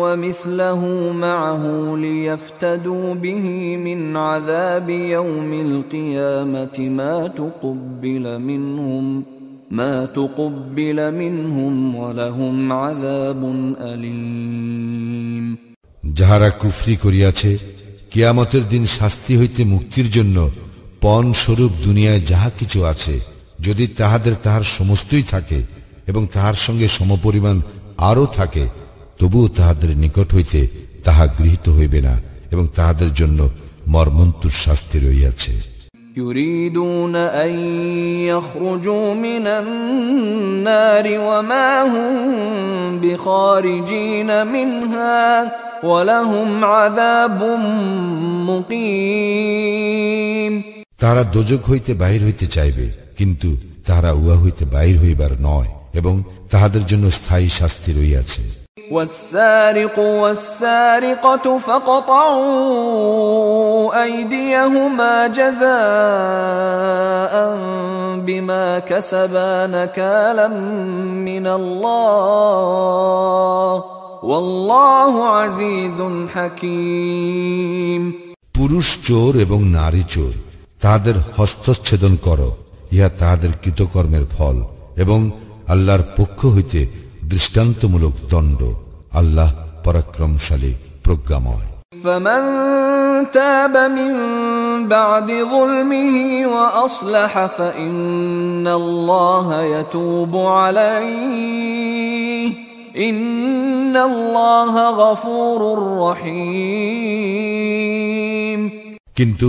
[SPEAKER 1] ومثله معه ليفتدوا به من عذاب يوم القيامة ما تقبل منهم ولهم عذاب أليم.
[SPEAKER 2] যাহারা কুফরি করিয়াছে, কিয়ামতের দিন শাস্তি হইতে মুক্তির জন্য পণ স্বরূপ দুনিয়ায় যাহা কিছু আছে, যদি তাহাদের তাহার সমস্তই থাকে এবং তাহার সঙ্গে সমপরিমাণ আরও থাকে, তবুও তাহাদের নিকট হইতে তাহা গৃহীত হইবে না এবং তাহাদের জন্য মর্মন্তুর শাস্তি রইয়াছে।
[SPEAKER 1] يريدون أن يخرجوا من النار وما هم خارجين منها ولهم عذاب مقيم
[SPEAKER 2] তারা দোজখ হইতে বাহির হইতে চাইবে, কিন্তু তাহারা উহা হইতে বাহির হইবার নয়, এবং তাহাদের জন্য স্থায়ী শাস্তি রইয়াছে।
[SPEAKER 1] والسارق والسارقة فاقطعوا أيديهما جزاء بما كسبا نكالا من الله والله عزيز حكيم
[SPEAKER 2] পুরুষ চোর এবং নারী চোর, তাহাদের হস্তচ্ছেদন করো, ইহা তাহাদের কৃতকর্মের ফল, এবং আল্লাহর পক্ষ হইতে দৃষ্টান্তমূলক দণ্ড। আল্লাহ পরাক্রমশালী, প্রজ্ঞাময়।
[SPEAKER 1] فمن تاب من بعد ظلمه وأصلح فإن الله يتوب عليه إن الله غفور رحيم
[SPEAKER 2] কিন্তু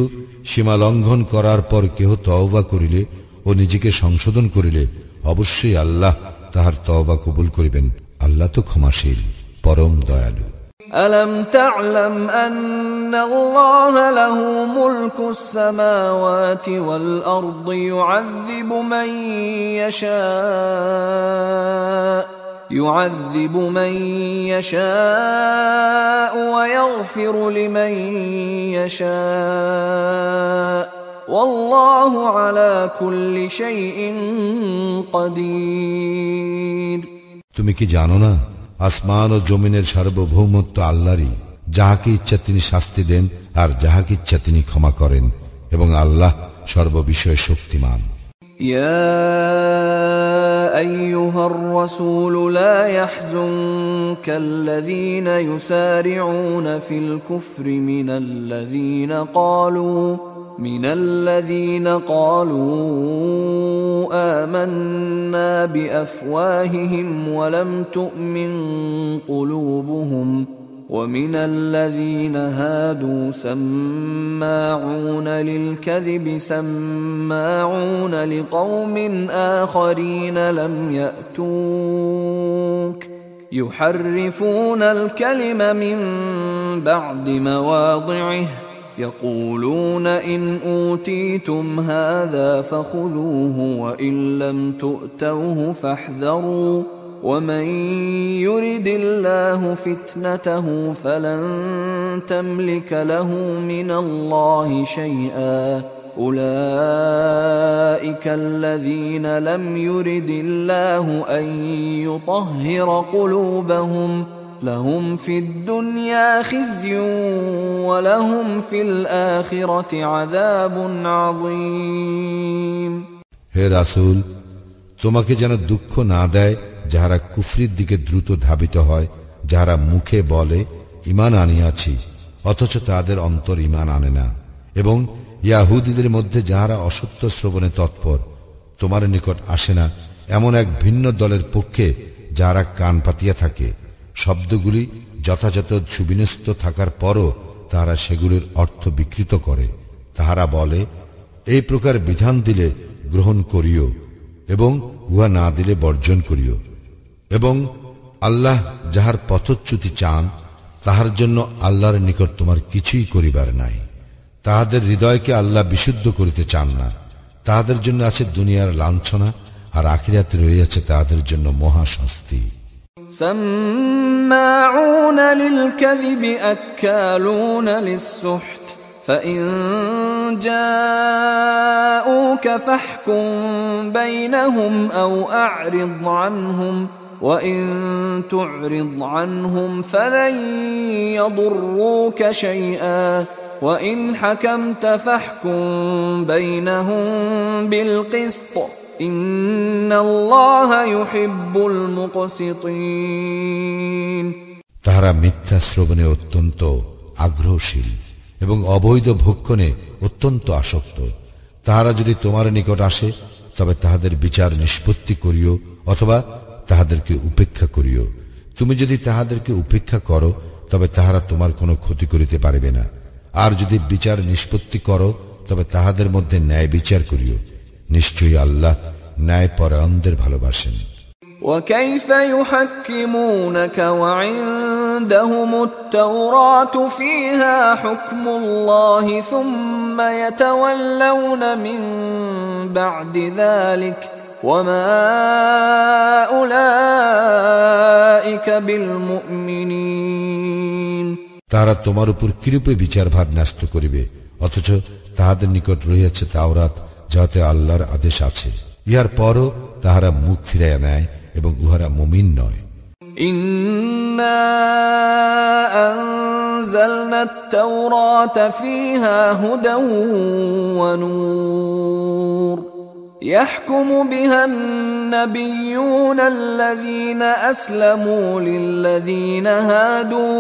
[SPEAKER 2] সীমা লঙ্ঘন করার পর কেহ তওবা করিলে ও নিজেকে সংশোধন করিলে অবশ্যই আল্লাহ তাহার তওবা কবুল করিবেন। আল্লাহ তো ক্ষমাশীল, পরম দয়ালু।
[SPEAKER 1] ألم تعلم أن الله له ملك السماوات والأرض يعذب من يشاء ويغفر لمن يشاء والله على كل شيء قدير
[SPEAKER 2] তুমি কি জানো না, আসমান ও জমিনের সার্বভৌমত্ব আল্লাহরই। যাহাকে ইচ্ছা তিনি শাস্তি দেন, আর যাহাকে ইচ্ছা তিনি ক্ষমা করেন, এবং আল্লাহ সর্ববিষয়ে শক্তিমান।
[SPEAKER 1] يا أيها الرسول لا يحزنك الذين يسارعون في الكفر من الذين قالوا آمنا بأفواههم ولم تؤمن قلوبهم ومن الذين هادوا سماعون للكذب سماعون لقوم آخرين لم يأتوك يحرفون الكلم من بعد مواضعه يقولون إن أوتيتم هذا فخذوه وإن لم تؤتوه فاحذروا ومن يرد الله فتنته فلن تملك له من الله شيئا أولئك الذين لم يرد الله أن يطهر قلوبهم لهم في الدنيا خزي ولهم في الآخرة عذاب عظيم
[SPEAKER 2] হে রাসূল, তোমাকে যেন দুঃখ না দেয় যাহারা কুফরির দিকে দ্রুত ধাবিত হয়, যাহারা মুখে বলে ঈমান আনিয়াছি, অথচ তাদের অন্তর ঈমান আনে না, এবং ইয়াহুদীদের মধ্যে যাহারা অসত্য শ্রবণে তৎপর, তোমার নিকট আসে না এমন এক ভিন্ন দলের পক্ষে যাহারা কান পাতিয়া থাকে। শব্দগুলি যথাযথ সুবিন্যস্ত থাকার পরও তাহারা সেগুলির অর্থ বিকৃত করে। তাহারা বলে, এই প্রকার বিধান দিলে গ্রহণ করিও এবং উহা না দিলে বর্জন করিও, এবং আল্লাহ যাহার পথচ্যুতি চান তাহার জন্য আল্লাহর নিকট তোমার কিছুই করিবার নাই। তাহাদের হৃদয়কে আল্লাহ বিশুদ্ধ করিতে চান না। তাহাদের জন্য আছে দুনিয়ার লাঞ্ছনা, আর আখিরাতে রহিয়াছে তাহাদের জন্য মহাশাস্তি।
[SPEAKER 1] سماعون للكذب أكالون للسحت فإن جاءوك فاحكم بينهم أو أعرض عنهم وإن تعرض عنهم فلن يضروك شيئا وإن حكمت فاحكم بينهم بالقسط إن الله يحب المقسطين
[SPEAKER 2] তাহারা মিথ্যা শ্রবণে অত্যন্ত আগ্রহশীল এবং অবৈধ ভক্ষণে অত্যন্ত আসক্ত। তাহারা যদি তোমার নিকট আসে তবে তাহাদের বিচার নিষ্পত্তি করিও অথবা তাহাদেরকে উপেক্ষা করিও। তুমি যদি তাহাদেরকে উপেক্ষা করো তবে তাহারা তোমার কোনো ক্ষতি করিতে পারিবে না, আর যদি বিচার নিষ্পত্তি করো তবে তাহাদের মধ্যে ন্যায় বিচার করিও। নিশ্চয়ই আল্লাহ ন্যায় পরায়ণদের ভালোবাসেন।
[SPEAKER 1] وكيف يحكمونك وعندهم التوراة فيها حكم الله ثم يتولون من بعد ذلك وما أولئك بالمؤمنين
[SPEAKER 2] তাহারা তোমার উপর কিরূপে বিচারভার ন্যস্ত করিবে, অথচ তাহাদের নিকট রহিয়াছে তাওরাত, যাহাতে আল্লাহর আদেশ আছে। ইহার পরও তাহারা মুখ ফিরাইয়া নেয় এবং উহারা মুমিন নয়।
[SPEAKER 1] ইন্না আনজালনা আত-তাওরাতা ফীহা হুদাও ওয়া নূর يحكم بها النبيون الذين أسلموا للذين هادوا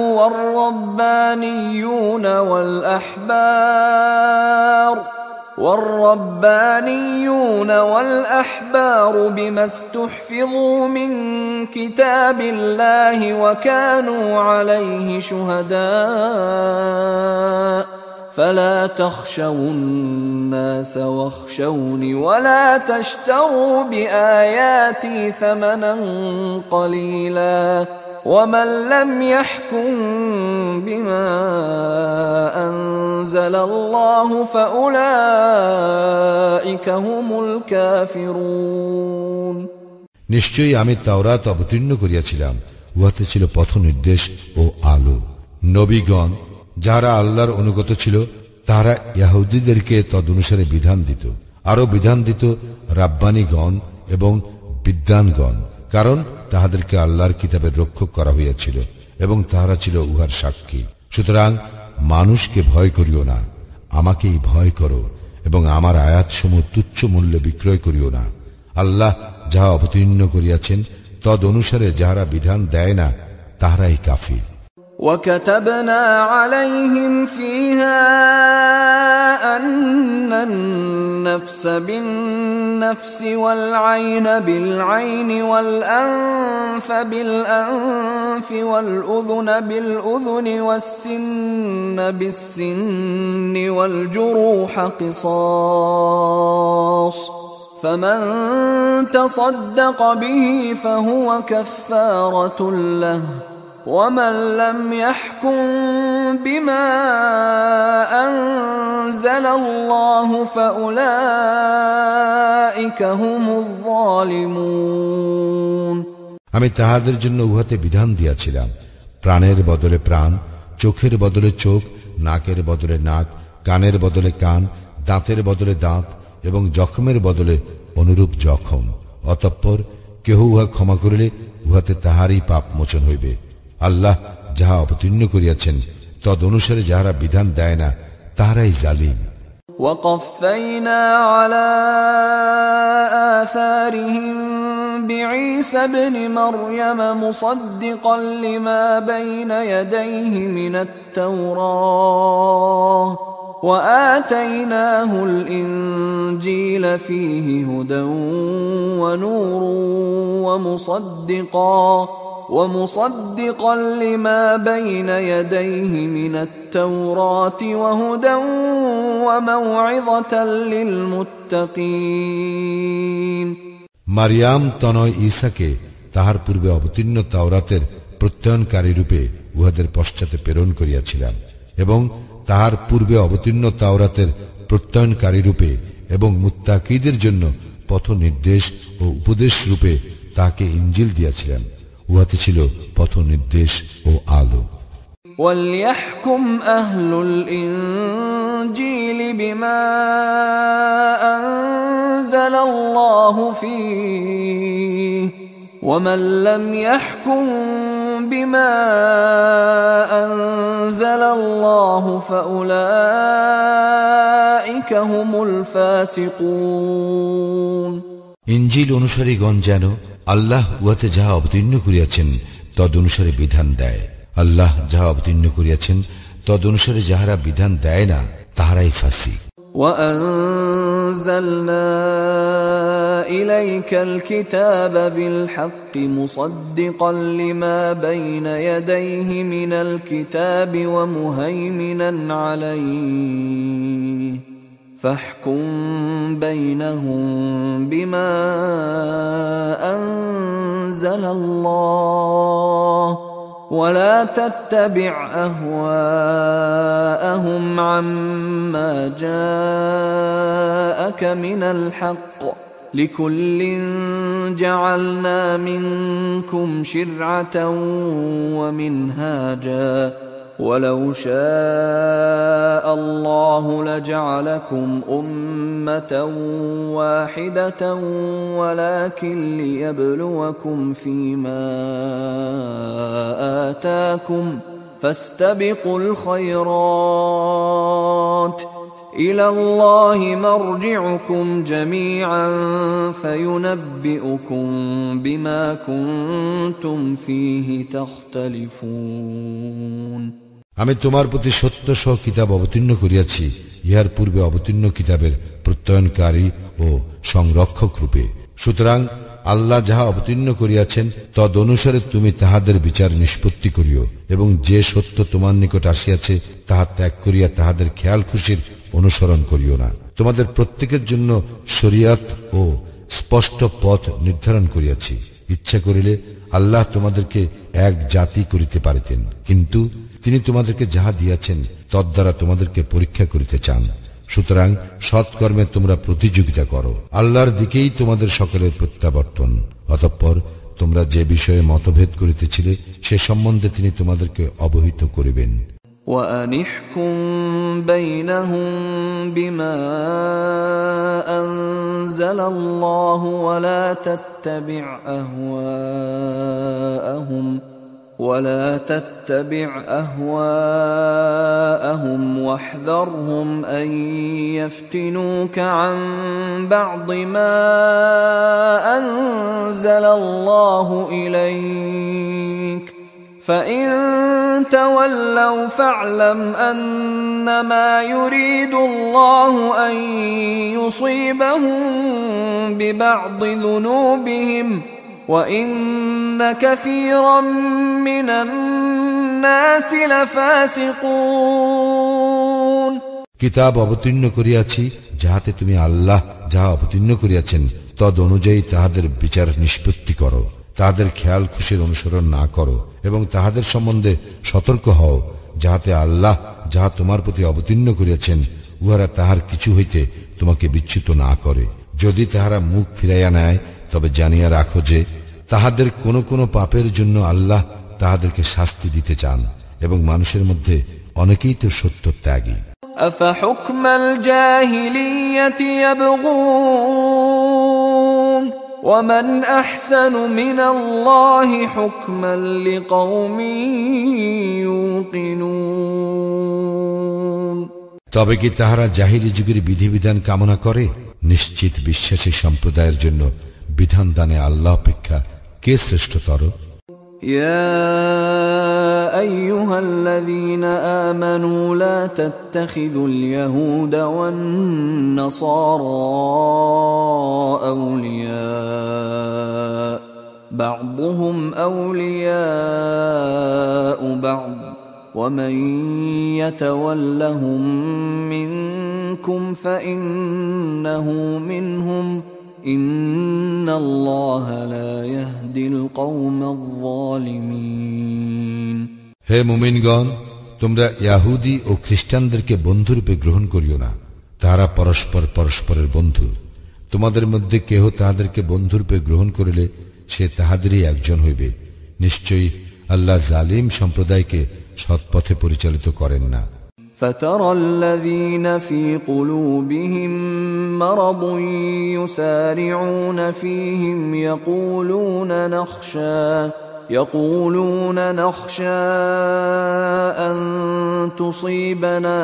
[SPEAKER 1] والربانيون والأحبار بما استحفظوا من كتاب الله وكانوا عليه شهداء فلا تخشوا الناس واخشوني ولا تشتروا بآياتي ثمنا قليلا ومن لم يحكم بما أنزل الله فأولئك هم الكافرون
[SPEAKER 2] নিশ্চয়ই আমি তাওরাত অবতীর্ণ করিয়াছিলাম, উহাতে ছিল পথ নির্দেশ ও আলো। নবীগণ যারা আল্লাহর অনুগত ছিল তারা ইহুদীদেরকে তদনুসারে বিধান দিত, আরো বিধান দিত রাব্বানীগণ এবং বিদ্বানগণ, কারণ তাহাদেরকে আল্লাহর কিতাবের রক্ষক করা হইয়াছিল এবং তাহারা ছিল উহার সাক্ষী। সুতরাং মানুষকে ভয় করিও না, আমাকেই ভয় করো এবং আমার আয়াতসমূহ তুচ্ছ মূল্যে বিক্রয় করিও না। আল্লাহ যাহা অবতীর্ণ করিয়াছেন তদ অনুসারে যাহারা বিধান দেয় না তাহারাই কাফির।
[SPEAKER 1] وكتبنا عليهم فيها أن النفس بالنفس والعين بالعين والأنف بالأنف والأذن بالأذن والسن بالسن والجروح قصاص فمن تصدق به فهو كفارة له ومن لم يحكم بما أنزل الله فأولئك هم الظالمون
[SPEAKER 2] আমি তাহাদের জন্য উহাতে বিধান দিয়াছিলাম, প্রাণের বদলে প্রাণ, চোখের বদলে চোখ, নাকের বদলে নাক, কানের বদলে কান, দাঁতের বদলে দাঁত এবং জখমের বদলে অনুরূপ জখম। অতঃপর কেহ উহা ক্ষমা করিলে উহাতে তাহারই পাপ মোচন হইবে। আল্লাহ যাহা অবতীর্ণ করিয়াছেন তদ অনুসারে যাহারা বিধান দেয় না তাহারাই জালিম।
[SPEAKER 1] وقفينا على آثارهم بعيسى ابن مريم مصدقا لما بين يديه من التوراة وآتيناه الإنجيل فيه هدى ونور ومصدقا لما بين يديه من التوراة وهدى وموعظة للمتقين
[SPEAKER 2] মারিয়াম তনয় ঈসাকে তাহার পূর্বে অবতীর্ণ তাওরাতের প্রত্যয়নকারী রূপে উহাদের পশ্চাতে প্রেরণ করিয়াছিলাম এবং তাহার পূর্বে অবতীর্ণ তাওরাতের প্রত্যয়নকারী রূপে এবং মুত্তাকীদের জন্য পথ নির্দেশ ও উপদেশ রূপে তাহাকে ইনজিল দিয়াছিলেন। উহাতে ছিল পথ নির্দেশ ও আলো।
[SPEAKER 1] وَلْيَحْكُمْ أَهْلُ الْإِنْجِيلِ بِمَا أَنزَلَ اللَّهُ فِيهِ وَمَنْ لَمْ يَحْكُمْ بِمَا أَنزَلَ اللَّهُ فَأُولَئِكَ هُمُ الْفَاسِقُونَ
[SPEAKER 2] ইনজিল অনুসারীগণ যেন আল্লাহ উহাতে যাহা অবতীর্ণ করিয়াছেন তদ অনুসারে বিধান দেয়। আল্লাহ যাহা অবতীর্ণ করিয়াছেন তদ অনুসারে যাহারা বিধান দেয় না তাহারাই ফাসিক।
[SPEAKER 1] وَأَنزَلْنَا إِلَيْكَ الْكِتَابَ بِالْحَقِّ مُصَدِّقًا لِمَا بَيْنَ يَدَيْهِ مِنَ الْكِتَابِ وَمُهَيْمِنًا عَلَيْهِ فاحكم بينهم بما أنزل أنزل الله ولا تتبع أهواءهم عما جاءك من الحق لكل جعلنا منكم شرعة ومنهاجا ولو شاء الله لجعلكم أمة واحدة ولكن ليبلوكم فيما آتاكم فاستبقوا الخيرات إلى الله مرجعكم جميعا فينبئكم بما كنتم فيه تختلفون
[SPEAKER 2] আমি তোমার প্রতি সত্য সহ কিতাব অবতীর্ণ করিয়াছি, ইহার পূর্বে অবতীর্ণ কিতাবের প্রত্যয়নকারী ও সংরক্ষক রূপে। সুতরাং আল্লাহ যাহা অবতীর্ণ করিয়াছেন তদ অনুসারে তুমি তাহাদের বিচার নিষ্পত্তি করিও, এবং যে সত্য তোমার নিকট আসিয়াছে তাহা ত্যাগ করিয়া তাহাদের খেয়াল খুশির অনুসরণ করিও না। তোমাদের প্রত্যেকের জন্য শরিয়াত ও স্পষ্ট পথ নির্ধারণ করিয়াছি। ইচ্ছা করিলে আল্লাহ তোমাদেরকে এক জাতি করিতে পারিতেন, কিন্তু তিনি তোমাদেরকে যাহা দিয়াছেন তদ্বারা তোমাদেরকে পরীক্ষা করিতে চান। সুতরাং সৎকর্মে তোমরা প্রতিযোগিতা করো, আল্লাহর দিকেই তোমাদের সকলের প্রত্যাবর্তন। অতঃপর তোমরা যে বিষয়ে মতভেদ করিতেছিলে সে সম্বন্ধে তিনি তোমাদেরকে অবহিত করিবেন।
[SPEAKER 1] وأنحكم بينهم بما أنزل الله ولا تتبع أهواءهم واحذرهم أن يفتنوك عن بعض ما أنزل الله إليك فإن تولوا فاعلم أنما يريد الله أن يصيبهم ببعض ذنوبهم وإن كثيرا من الناس لفاسقون
[SPEAKER 2] কিতাব অবতীর্ণ করিয়াছি যাহাতে তুমি আল্লাহ যাহা অবতীর্ণ করিয়াছেন তদ অনুযায়ী তাহাদের বিচার নিষ্পত্তি করো, তাহাদের খেয়াল খুশির অনুসরণ না করো, এবং তাহাদের সম্বন্ধে সতর্ক হও, যাহাতে আল্লাহ যাহা তোমার প্রতি অবতীর্ণ করিয়াছেন উহারা তাহার কিছু হইতে তোমাকে বিচ্যুত না করে। যদি তাহারা মুখ ফিরাইয়া নেয় তবে জানিয়া রাখো যে তাহাদের কোন কোন পাপের জন্য আল্লাহ তাহাদেরকে শাস্তি দিতে চান, এবং মানুষের মধ্যে অনেকেই তো সত্য ত্যাগী।
[SPEAKER 1] أفحكم الجاهلية يبغون ومن أحسن من الله حكما لقوم يوقنون
[SPEAKER 2] তবে কি তাহারা জাহিলি যুগের বিধিবিধান কামনা করে? নিশ্চিত বিশ্বাসী সম্প্রদায়ের জন্য বিধান দানে আল্লাহ অপেক্ষা কে শ্রেষ্ঠতর?
[SPEAKER 1] يا أيها الذين آمنوا لا تتخذوا اليهود والنصارى أولياء بعضهم أولياء بعض ومن يتولهم منكم فإنه منهم إن الله لا يهدي القوم الظالمين
[SPEAKER 2] হে মুমিনগণ, তোমরা ইহুদি ও খ্রিস্টানদেরকে বন্ধুরূপে গ্রহণ করিও না। তারা পরস্পর পরস্পরের বন্ধু। তোমাদের মধ্যে কেহ তাহাদেরকে বন্ধুরূপে গ্রহণ করিলে সে তাহাদেরই একজন হইবে। নিশ্চয়ই আল্লাহ জালিম সম্প্রদায়কে সৎপথে পরিচালিত করেন না।
[SPEAKER 1] فترى الذين في قلوبهم مرض يسارعون فيهم يقولون نخشى أن تصيبنا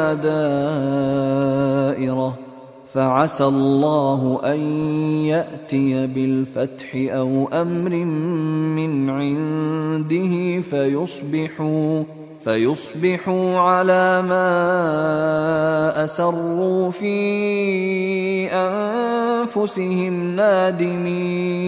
[SPEAKER 1] دائرة فعسى الله أن يأتي بالفتح أو أمر من عنده فيصبحوا على ما أسروا في أنفسهم نادمين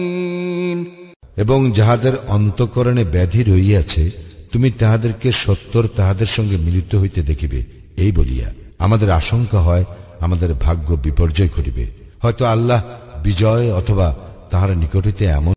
[SPEAKER 2] এবং যাহাদের অন্তঃকরণে ব্যাধি রহিয়াছে তুমি তাহাদেরকে সত্তর তাহাদের সঙ্গে মিলিত হইতে দেখিবে, এই বলিয়া আমাদের আশঙ্কা হয় আমাদের ভাগ্য বিপর্যয় ঘটিবে। হয়তো আল্লাহ বিজয় অথবা তাহার নিকট হইতে এমন